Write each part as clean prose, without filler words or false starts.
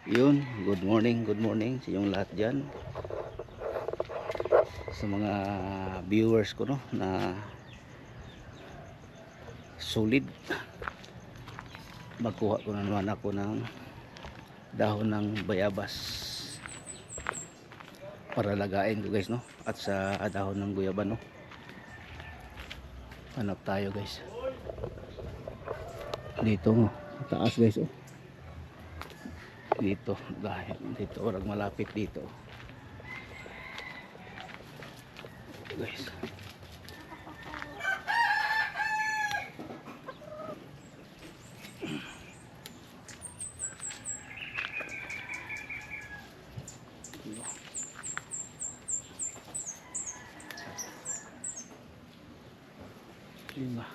Yun, good morning sa inyong lahat dyan. Sa mga viewers ko, no, na solid. Magkuha ko na naman ako ng dahon ng bayabas para lagain ko, guys, no. At sa dahon ng guyaban, no. Hanap tayo, guys. Dito, no, taas, guys, oh. Dito, dahil dito orang malapit dito, guys. Lima.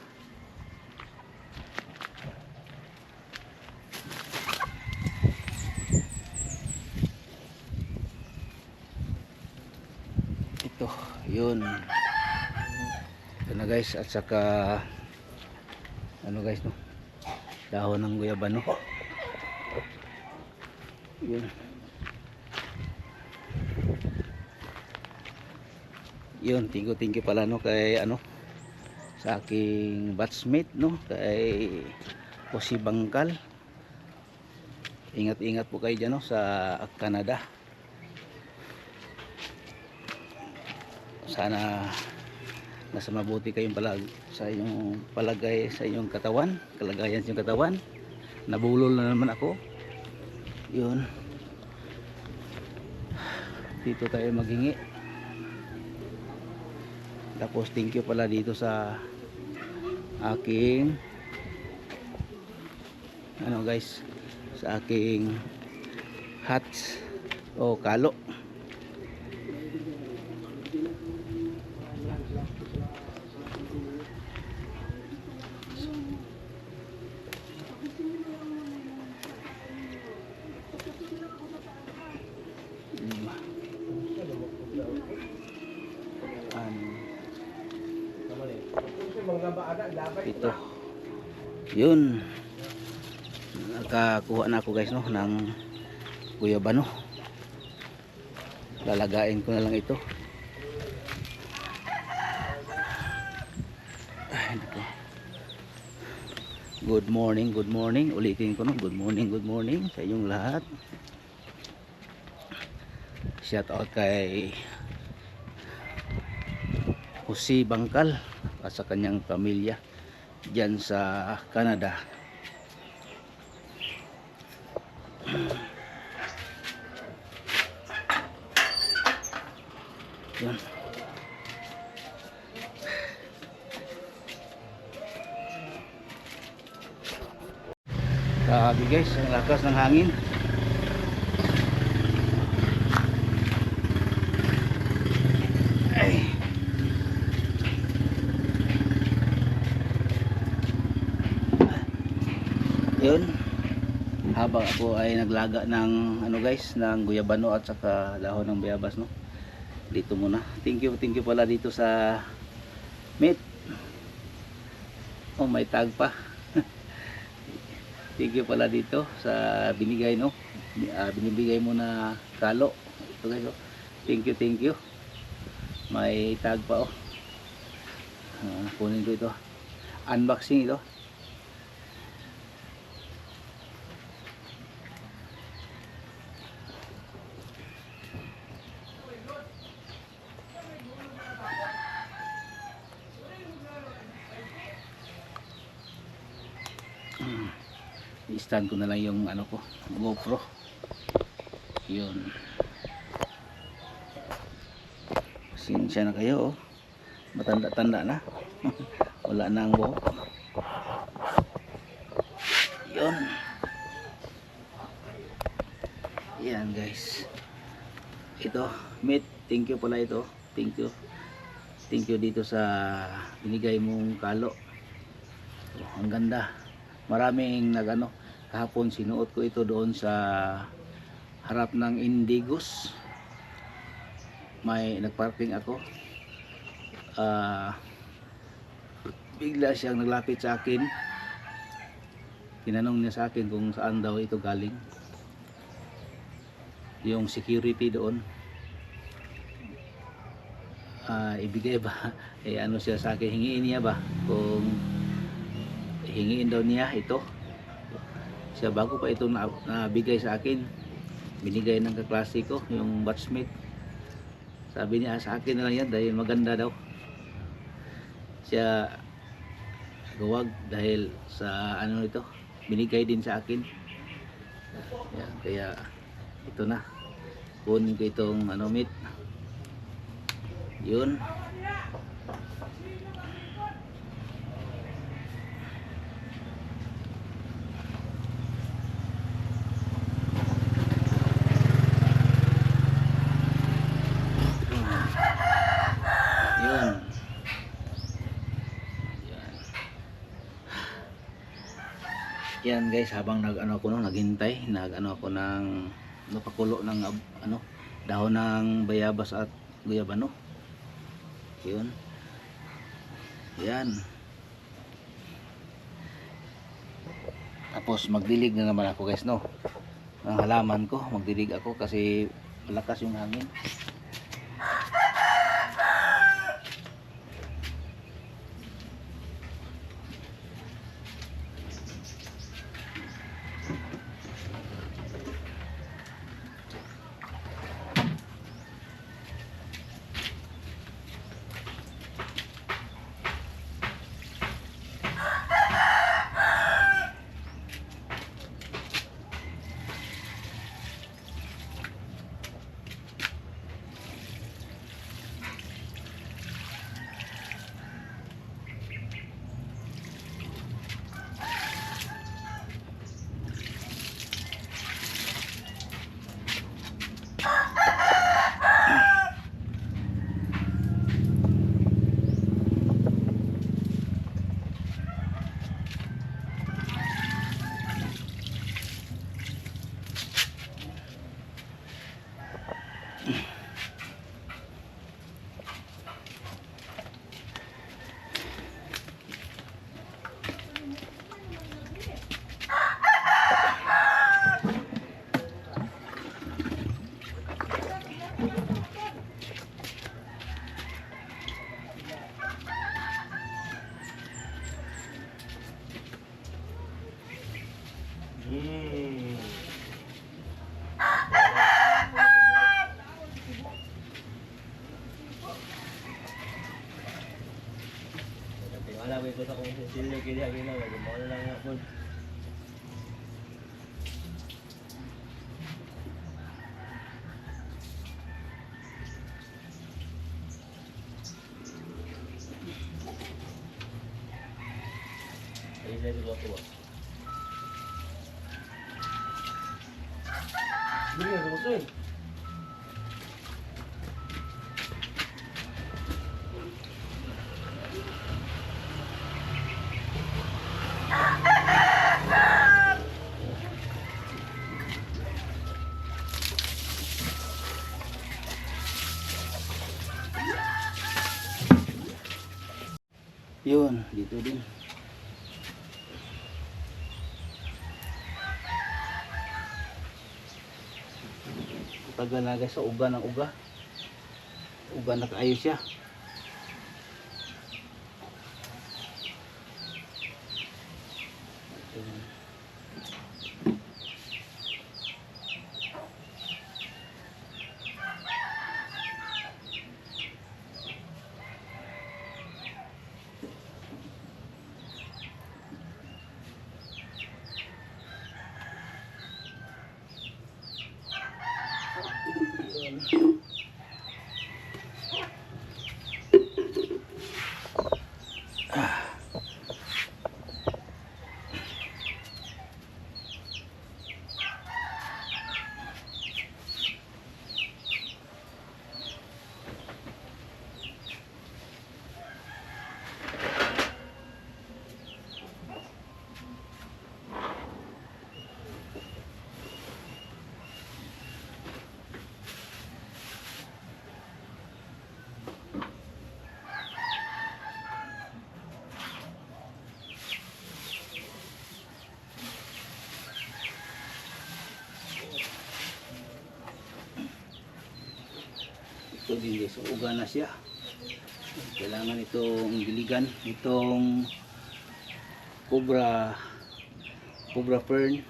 Ito, yun. Ito na, guys, at saka ano, guys, no, dahon ng guyaban, no. Yun. Yun, thank you pala, no, kay ano, sa aking batchmate, no, kay Jose Bangkal. Ingat po kayo dyan, no, sa Canada. Sana nasa mabuti kayong sa inyong palagay, sa inyong katawan, kalagayan sa inyong katawan. Nabulol na naman ako. Yun, dito tayo maghingi. Tapos thank you pala dito sa aking ano, guys, sa aking hats o kalo. Ito, yun, nakakuha na ako, guys, no, ng guyaban, no. Lalagain ko na lang ito. Ay, good morning, ulitin ko, no, good morning sa inyong lahat. Shout out kay Jose Bangkal at sa kanyang pamilya dyan sa Canada. Yan. Grabe, guys, ang lakas ng hangin. Ay. Yun, habang ako ay naglaga ng ano, guys, ng guyabano at saka dahon ng bayabas, no, dito muna. Thank you pala dito sa mate. Oh, may tag pa. Thank you pala dito sa binigay, no, binibigay mo na kalo. Ito, guys, oh. Thank you. May tag pa, oh. Kunin ko ito, unboxing ito. I-stand ko na lang yung ano ko, GoPro. Yun, pasensya na kayo, oh. Matanda na. Wala na ang buhok. Yun. Yan, guys. Ito, mate, thank you pala ito. Thank you dito sa binigay mong kalo. Ang ganda. Maraming nagano, kahapon sinuot ko ito doon sa harap ng Indigos. May nagparking ako. Bigla siyang naglapit sa akin. Tinanong niya sa akin kung saan daw ito galing. yung security doon, ibigay ba ano siya sa akin, hingiin niya ba kung hingiin daw niya ito siya bago pa ito nabigay sa akin, binigay ng kaklase ko yung batchmate. Sabi niya sa akin na lang yan dahil maganda daw siya gawag dahil sa ano ito, binigay din sa akin. Yan, kaya ito na, kunin ko itong ano meat. Yun. Yun. Yan guys, habang nag-ano ako naghintay, nag-ano ako ng napakulo ng ano, dahon ng bayabas at guyabano. Yun. Yan. Tapos magdilig na naman ako guys, no. Ang halaman ko, magdilig ako kasi malakas yung hangin. Wala ba ito sa kung silyo kaya ginawa, gumawa na lang ako. Ayun na ito ako. Hindi nga, gusto yun. Yun, dito din. Tagal na guys, sa uga ng uga. Uga na kaayos siya. ito din guys, uga na siya. Kailangan itong diligan, itong cobra fern,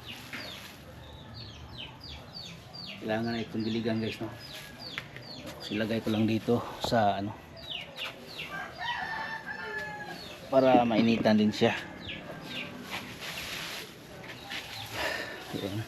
kailangan itong diligan guys, no. Silagay ko lang dito sa ano para mainitan din siya. Ayan.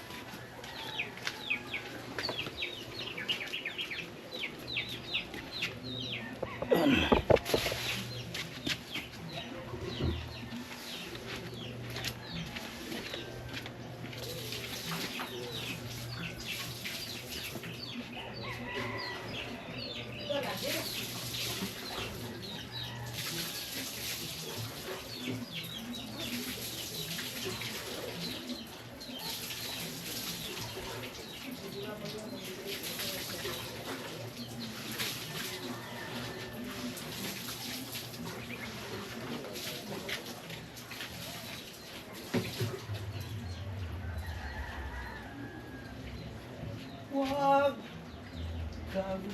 Wag kang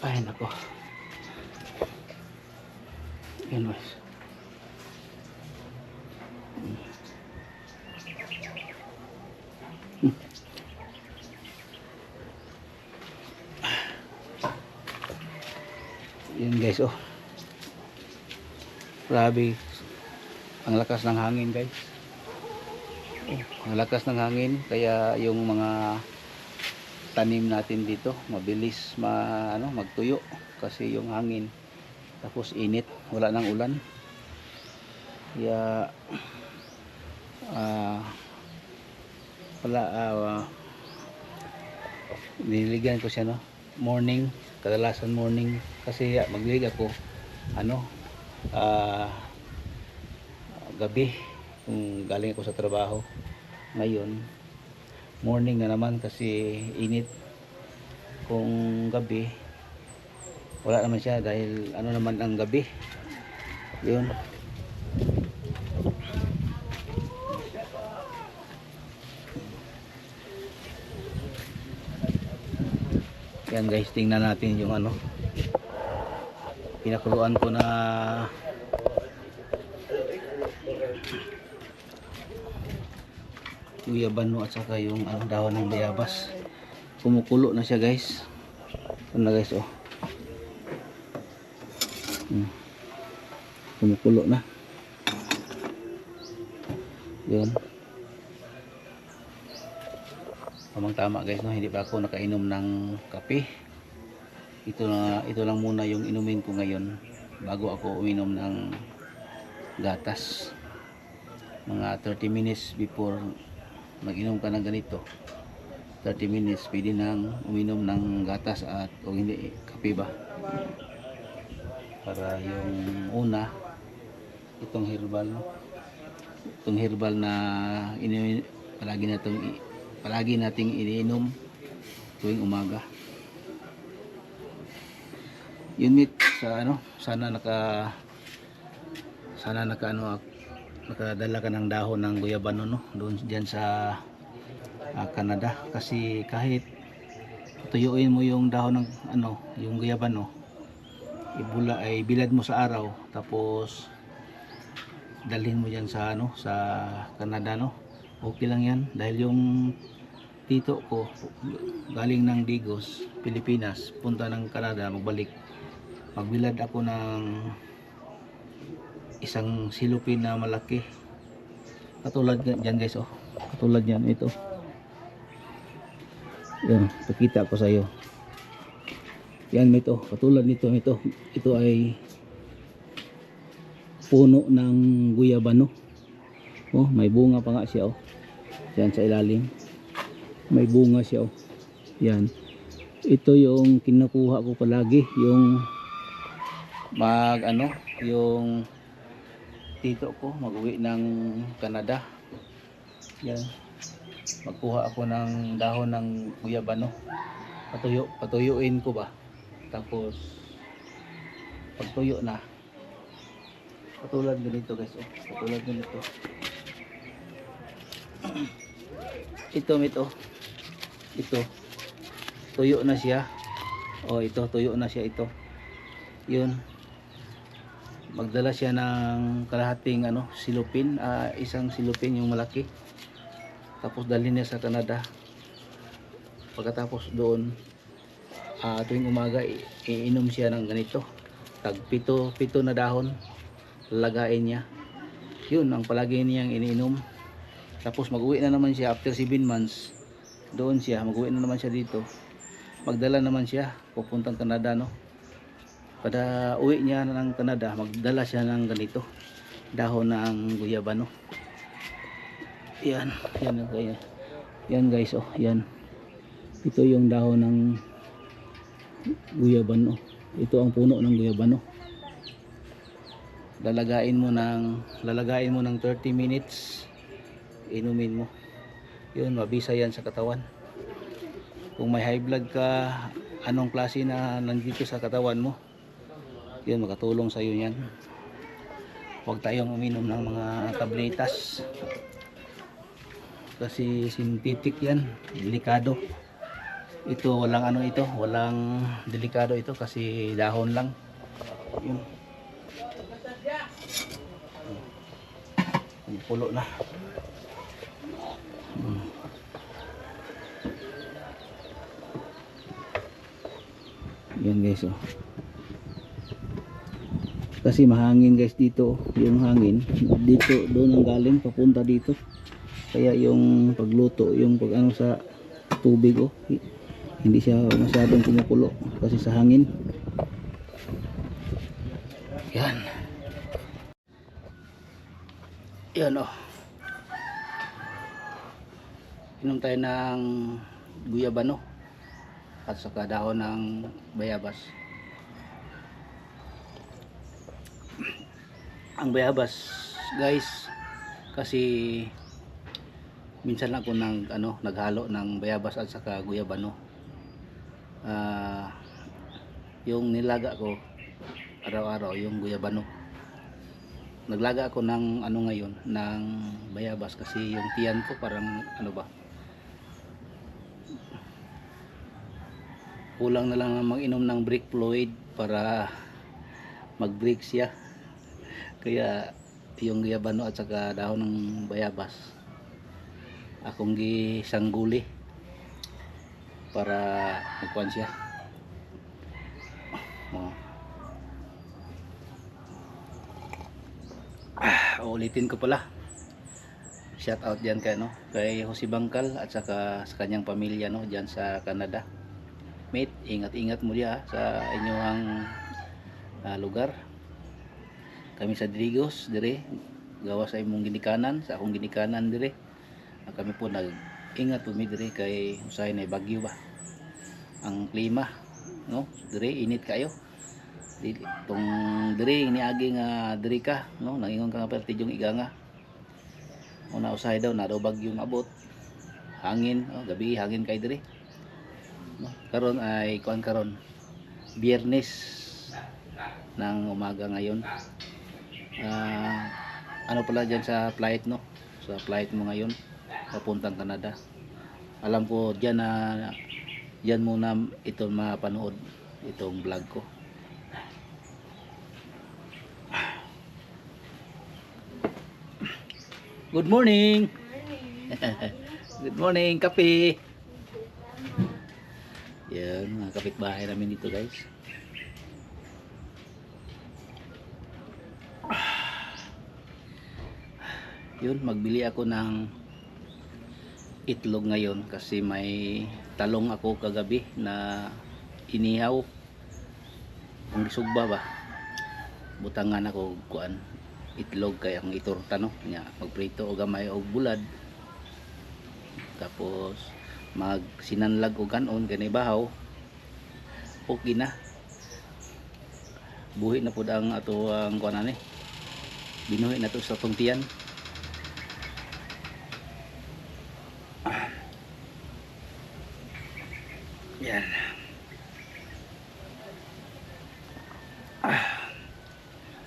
ay nako. Yan guys. Yan guys, oh. Grabe. Ang lakas ng hangin guys. Ang lakas ng hangin kaya yung mga tanim natin dito mabilis magtuyo kasi yung hangin, tapos init, wala nang ulan. Kaya niligan ko siya, no, morning, kadalasan morning kasi maglilig ako gabi kung galing ako sa trabaho. Ngayon morning na naman kasi init. Kung gabi wala naman siya dahil naman ang gabi. Yun. Yan guys, tingnan natin yung pinakuluan ko na guyabano at saka yung dahon ng bayabas. Kumukulo na siya guys. Ano na guys, oh. Kumukulo na. Yun. Tamang tama guys, no, hindi pa ako nakainom ng kape. Ito lang muna yung inumin ko ngayon bago ako uminom ng gatas. Mga 30 minutes before mag-inom ka ng ganito, 30 minutes pwede nang uminom ng gatas at o hindi kape ba, para yung una itong herbal na palagi nating iniinom tuwing umaga. Yun meet sa sana nakadala ka ng dahon ng guyabano, no, doon diyan sa Canada, kasi kahit tuyuin mo yung dahon ng yung guyabano, bilad mo sa araw tapos dalhin mo diyan sa sa Canada, no, okay lang yan. Dahil yung tito ko galing ng Digos, Pilipinas, punta ng Canada, magbilad ako ng isang silupin na malaki katulad yan guys, oh, katulad yan, ito yan, pakita ko sa iyo yan, ito katulad nito, ito ay puno ng guyabano, oh, may bunga pa nga siya, oh. Yan sa ilalim. May bunga siya, oh. Yan. Ito yung kinukuha ko palagi, yung yung tito ko mag-uwi ng Canada. Yan. Magkuha ako ng dahon ng guyabano. Patuyuin ko ba. Tapos pagtuyo na, patulad ganito guys, oh. Patulad ganito. Ito mito. Ito. Tuyo na siya. Oh, ito tuyo na siya ito. 'Yun. Magdala siya ng kalahating silupin, isang silupin yung malaki. Tapos dalhin niya sa Canada. Pagkatapos doon, tuwing umaga iinom siya ng ganito. Tag pito na dahon lalagain niya. 'Yun ang palagi niyang iniinom. Tapos mag-uwi na naman siya after 7 months. Doon siya, mag-uwi na naman siya dito. Magdala naman siya pupuntang Canada, no. Kada uwi niya ng Canada, magdala siya ng ganito, dahon ng guyabano. Yan guys, oh, yan. Ito yung dahon ng guyabano. Ito ang puno ng guyabano. Lalagain mo ng 30 minutes. Inumin mo. Yun, mabisa yan sa katawan. Kung may high blood ka, anong klase na nandito sa katawan mo, yun, makatulong sa iyo yan. Huwag tayong uminom ng mga tabletas kasi synthetic yan, delikado. Ito walang delikado ito kasi dahon lang. Yun. Pulo na. Yan guys, oh. Kasi mahangin guys dito, yung hangin dito doon ang galing papunta dito. Kaya yung pagluto, yung sa tubig, oh, hindi siya masyadong kumukulo kasi sa hangin. Yan. Yan, oh. Inom tayo ng guyabano at saka dahon ng bayabas. Ang bayabas guys, kasi minsan ako naghalo ng bayabas at saka guyabano. Yung nilaga ko araw-araw yung guyabano. Naglaga ako ng ngayon ng bayabas kasi yung tiyan ko parang kulang na lang mag-inom ng brake fluid para mag-brake siya. Kaya yung guyabano at saka dahon ng bayabas akong gisangguli para magkuhan siya. Ulitin ko pala, shout out diyan kay Jose Bangkal at saka sa kanyang pamilya diyan sa Canada. Mate, ingat-ingat mo diya sa inyong lugar. Kami sa Drigos dire gawa sa imong ginikanan, sa akong ginikanan dire. Kami po nag-ingat po mi dire kay usahay na bagyo ba. Ang klima, no? Dire init kayo. Tong dire iniagi nga dire ka, no? Nangingon ka nga perti yung iganga. Una usahay daw na daw bagyo abot. Hangin, gabi hangin kay dire. No? Karon ay karon Biyernes ng umaga ngayon. Pala dyan sa flight, no? Sa flight mo ngayon papuntang Canada. Alam ko dyan muna ito mapanood itong vlog ko. Good morning. Good morning, kape. Yan, mga kapitbahay namin dito guys. Yun, magbili ako ng itlog ngayon kasi may talong ako kagabi na inihaw. Ang gisugba ba? Butangan ako itlog kaya ang itorta, no? Nya magprito o gamay o bulad. tapos magsinanlag o kanon kanay bahaw, okay na. Buhi na pud ang ato ang kuan ani. Binuhi na to sa tong tiyan. Yan.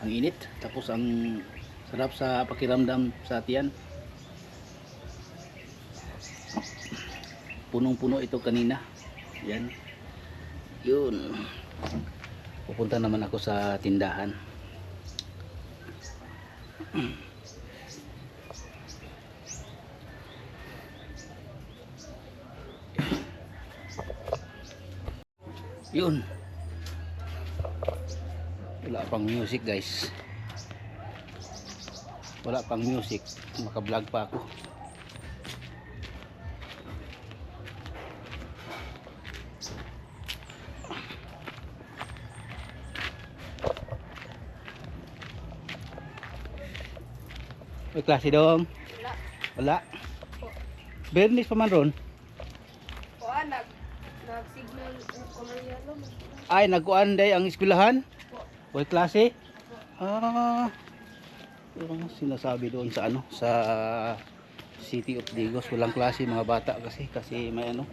Ang init, tapos ang sarap sa pakiramdam sa tiyan. Punong-puno ito kanina. Yan. Yun. Pupunta naman ako sa tindahan. Yun. Wala pang music guys. Wala pang music. Maka-vlog pa ako. May klase dong? Wala. Wala. Bernis pa man ron. O nag-signal yalo. Ay, nagkuan day ang eskwelahan? May klase? Ah. Ano sinasabi doon sa ano? Sa City of Digos. Walang klase mga bata kasi may ano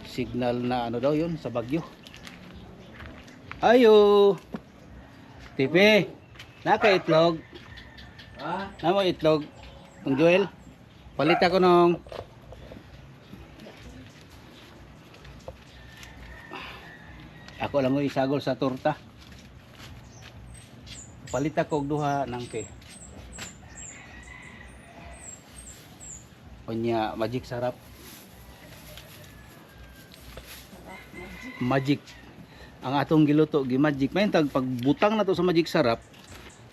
signal na ano daw yun sa Bagyo. Ayo. Tipe. Nakaitlog. Namo itlog. Ang Joel. Palit ako nung ako lang mo isagol sa torta. Palit ako og duha ng pe. Onya magic sarap. Magic. Ang atong giluto gi magic. May tag pagbutang na to sa magic sarap.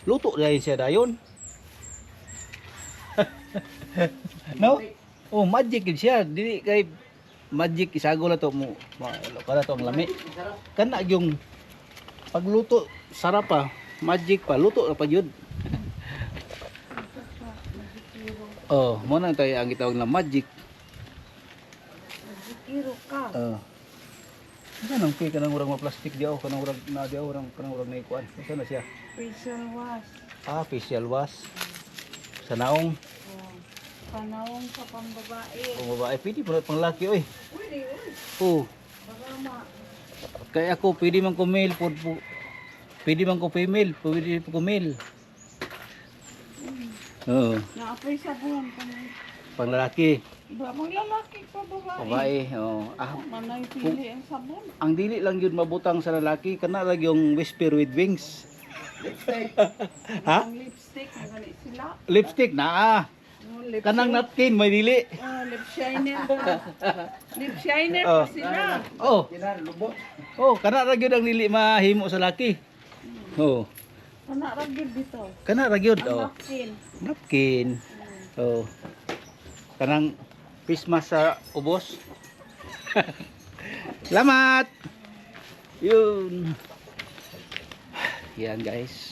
Luto dahil siya dayon. No? Oh, magic gid siya. Dili kay magic isagol na to mo. Para to ang lami. Kana yung pagluto sarap pa. Magic pa luto na pa jud. Oh, mo nang tayo ang gitawag na magic. Magikiro ka. Ano kay kanang urang plastic diaw kanang urang na diaw urang kanang urang na ikuan. Asa na siya? Facial wash. Ah, facial wash. Sa naong Panawang sa pambabae. o babae pwede pa pang laki oy. Pwede, uy. Oh, Parama. kay ako pwede man ko male pod po. Pwede man ko female, pwede ko male. Oo, Naapay sabon. pang lalaki, Ba, mga lalaki pa babae. babae. Oh, ah, Manay pili ang sabon. ang dili lang yun mabutang sa lalaki kana lang yung whisper with wings. Ha? Ang lipstick. Magalit sila. Lipstick na ah. Oh, lip Kanang napkin may dili. lip shiner pa. Lip shiner Oh. pa sila. Oh. Oh, kana ra gyud ang dili mahimo sa laki. Oh, Kana ragyod dito. kana ra gyud Ang oh. napkin. Napkin. Oh. Kanang face mask sa ubos. Salamat. Yun. Yan guys.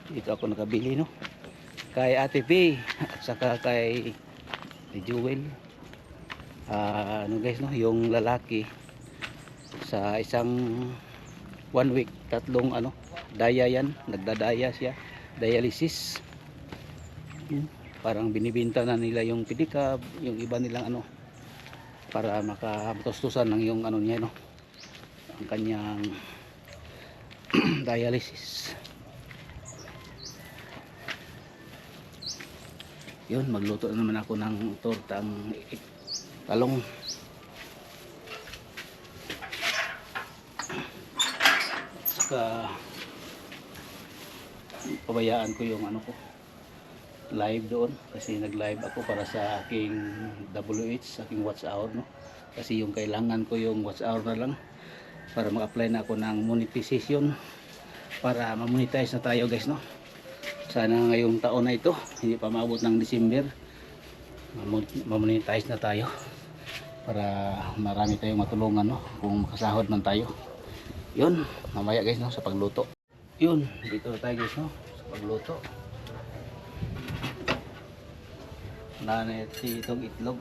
Dito ako nakabili no. Kay Ate P at saka kay Jewel. Ano guys no, yung lalaki sa isang 1 week tatlong ano, daya yan, nagdadaya siya, dialysis. Yun. Parang binibinta na nila yung pedicab, yung iba nilang ano para makatustusan ng yung ano niya no, ang kanyang dialysis. Yun, magluto na naman ako ng tortang talong. Saka pabayaan ko yung ano ko live doon kasi nag-live ako para sa aking WH, sa aking watch hour no. Kasi yung kailangan ko yung watch hour na lang para mag-apply na ako ng monetization para ma-monetize na tayo guys no. Sana ngayong taon na ito, hindi pa maabot ng December, ma-monetize na tayo para marami tayong matulungan no, kung makasahod man tayo. Yun, mamaya guys no, sa pagluto. Yun, dito na tayo guys no, sa pagluto. Nanay itong itlog.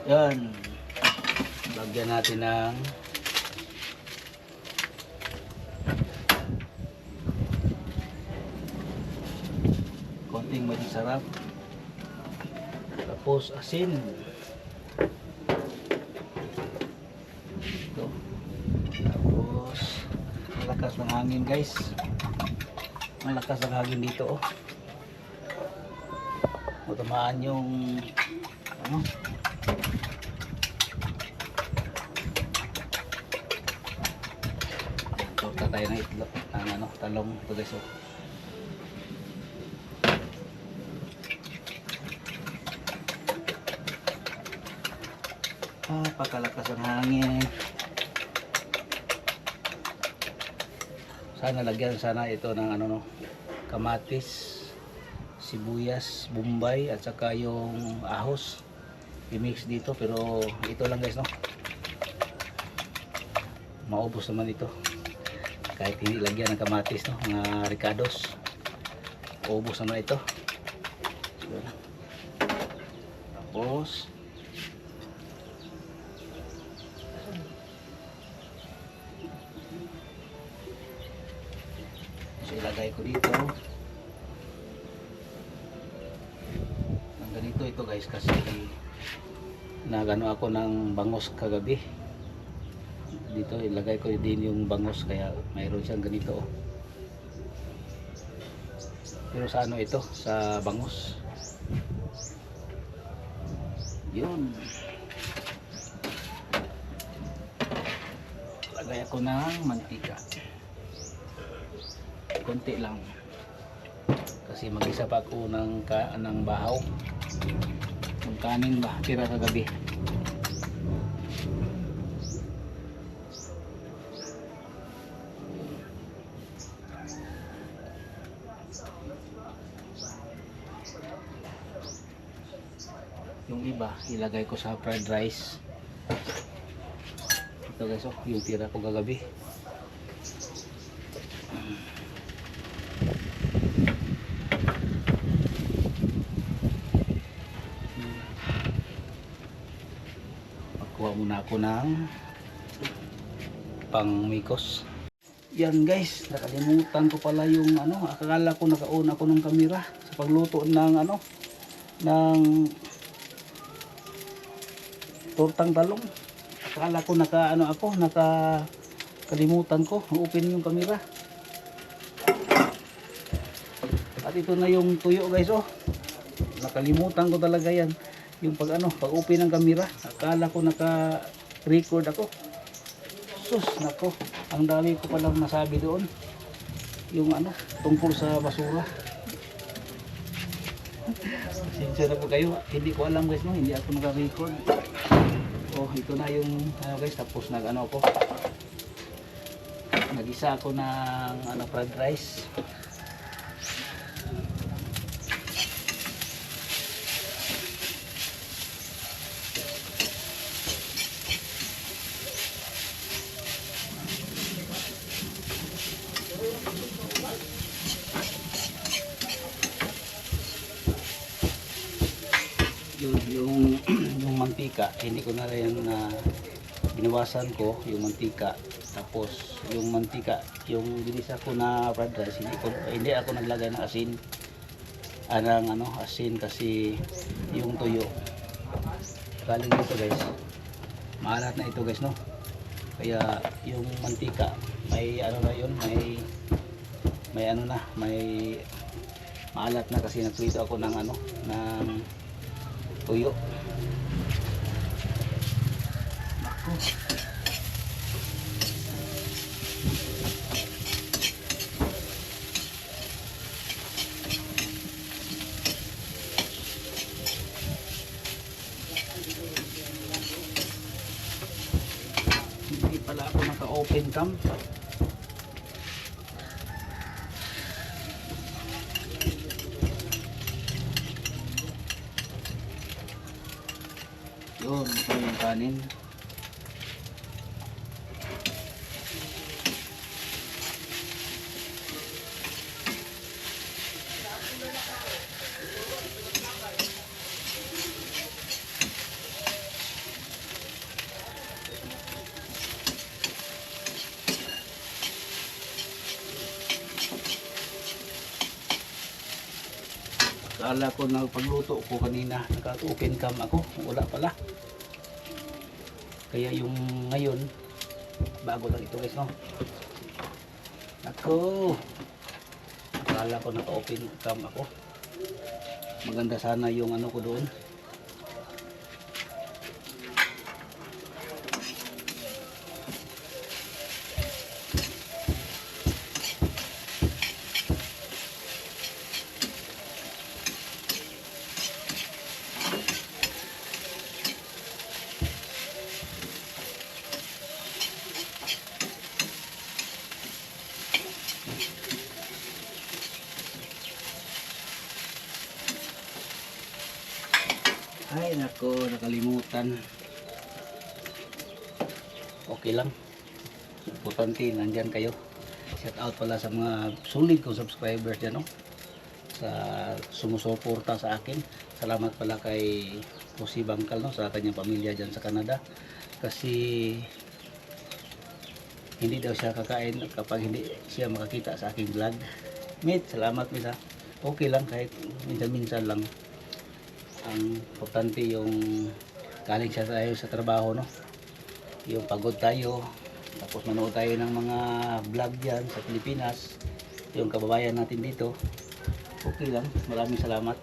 Yan. Lagyan natin ng konting magic sarap. Tapos asin. Ito. Tapos malakas ng hangin guys. Malakas ang hangin dito oh. Matamaan yung ano. Torta tayo ng itlog, ng ano, talong ito guys oh. Pakalakas ang hangin. Sana lagyan sana ito ng ano no, kamatis, sibuyas, bombay at saka yung ahos. I-mix dito pero ito lang guys no. Maubos naman ito. Kahit hindi lagyan ng kamatis no, mga ricados. Maubos naman ito. So, tapos ilagay ko dito ang ganito ito guys kasi nagano ako ng bangos kagabi dito ilagay ko din yung bangos kaya mayroon siyang ganito oh. Pero sa ano ito sa bangos yun lagay ako ng mantika konti lang kasi mag-isa pa ako ng bahaw ng kanin ba tira kagabi yung iba ilagay ko sa fried rice ito guys oh yung tira ko kagabi muna ako ng pangmikos. Yan guys, nakalimutan ko pala yung ano, akala ko naka-on ako ng kamera sa pagluto ng ano, ng tortang talong. Akala ko kalimutan ko, open yung kamera. At ito na yung tuyo guys oh. Nakalimutan ko talaga yan. Yung pag-open ng kamera, akala ko naka-record ako. Sus, nako, ang dami ko palang nasabi doon. Yung tungkol sa basura. Sincere na po kayo, hindi ko alam guys, no? Hindi ako naka-record. Oh, ito na yung guys, tapos ako. Nag-isa ako ng fried rice. yung mantika hindi ko na rin binawasan ko yung mantika tapos yung mantika yung ginisa ko na fried rice hindi ako naglagay ng asin asin kasi yung tuyo galing dito guys maalat na ito guys no kaya yung mantika may na yun may maalat na kasi nagprito ako ng ng tuyo. Hindi pala ako naka-open cam. Yun, ito yung kanin. Kala ko na pagluto ko kanina, naka-open cam ako, wala pala. Kaya yung ngayon, bago lang ito guys, no? Ako, akala ko naka-open cam ako. Maganda sana yung ano ko doon. Ay nako, nakalimutan. Okay lang. Importante, nandyan kayo. Shout out pala sa mga solid kong subscribers dyan, no? Sa sumusuporta sa akin. Salamat pala kay Jose Bangkal, no? Sa kanyang pamilya dyan sa Canada. Kasi hindi daw siya kakain kapag hindi siya makakita sa aking vlog. Mate, salamat mate ha. Okay lang kahit minsan-minsan lang. Ang importante yung galing siya tayo sa trabaho, no? Yung pagod tayo, tapos manood tayo ng mga vlog dyan sa Pilipinas, yung kababayan natin dito. Okay lang, maraming salamat.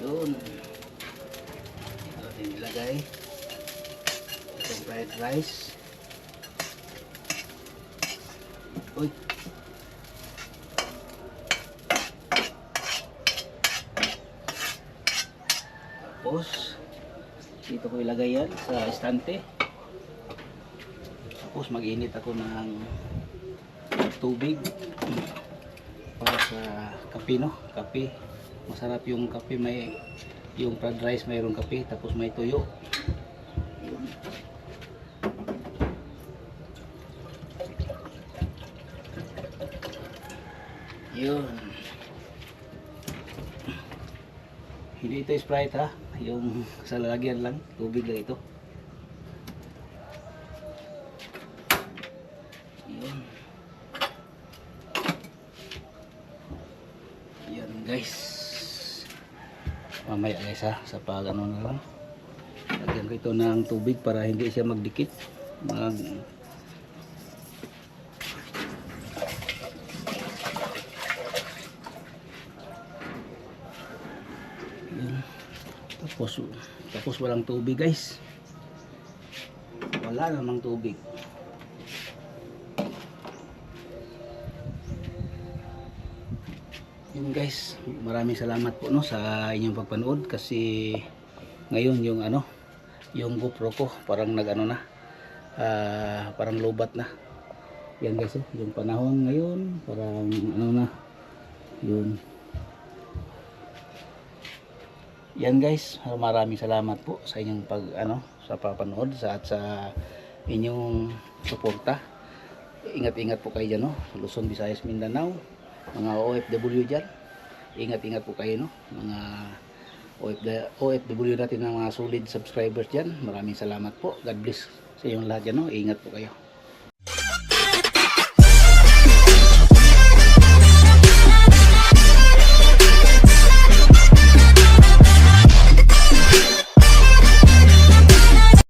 Yun. Nilagay itong fried rice. Uy, tapos dito ko ilagay yan sa estante. Tapos mag-init ako ng tubig para sa kape, no? Kape, masarap yung kape, may yung fried rice mayroong kape tapos may tuyo. Yun. Hindi ito Sprite ha, yung sa lalagyan lang, tubig lang ito. Yun. Yan guys. Mamaya guys ha, sa pag ano na lang, lagyan ko ito ng tubig para hindi siya magdikit. Yun. Tapos walang tubig guys, wala namang tubig. Yun guys, maraming salamat po, no, sa inyong pagpanood. Kasi ngayon yung ano, yung GoPro ko parang nagano na, parang lobat na. Yan guys, yung panahon ngayon parang ano na yun. Yan guys, maraming salamat po sa inyong sa papanood at sa inyong suporta. Ingat-ingat po kayo dyan, no? Luzon, Visayas, Mindanao, mga OFW dyan, ingat-ingat po kayo, no? Mga OFW natin, ng mga solid subscribers dyan, maraming salamat po. God bless sa inyong lahat dyan, no? Ingat po kayo.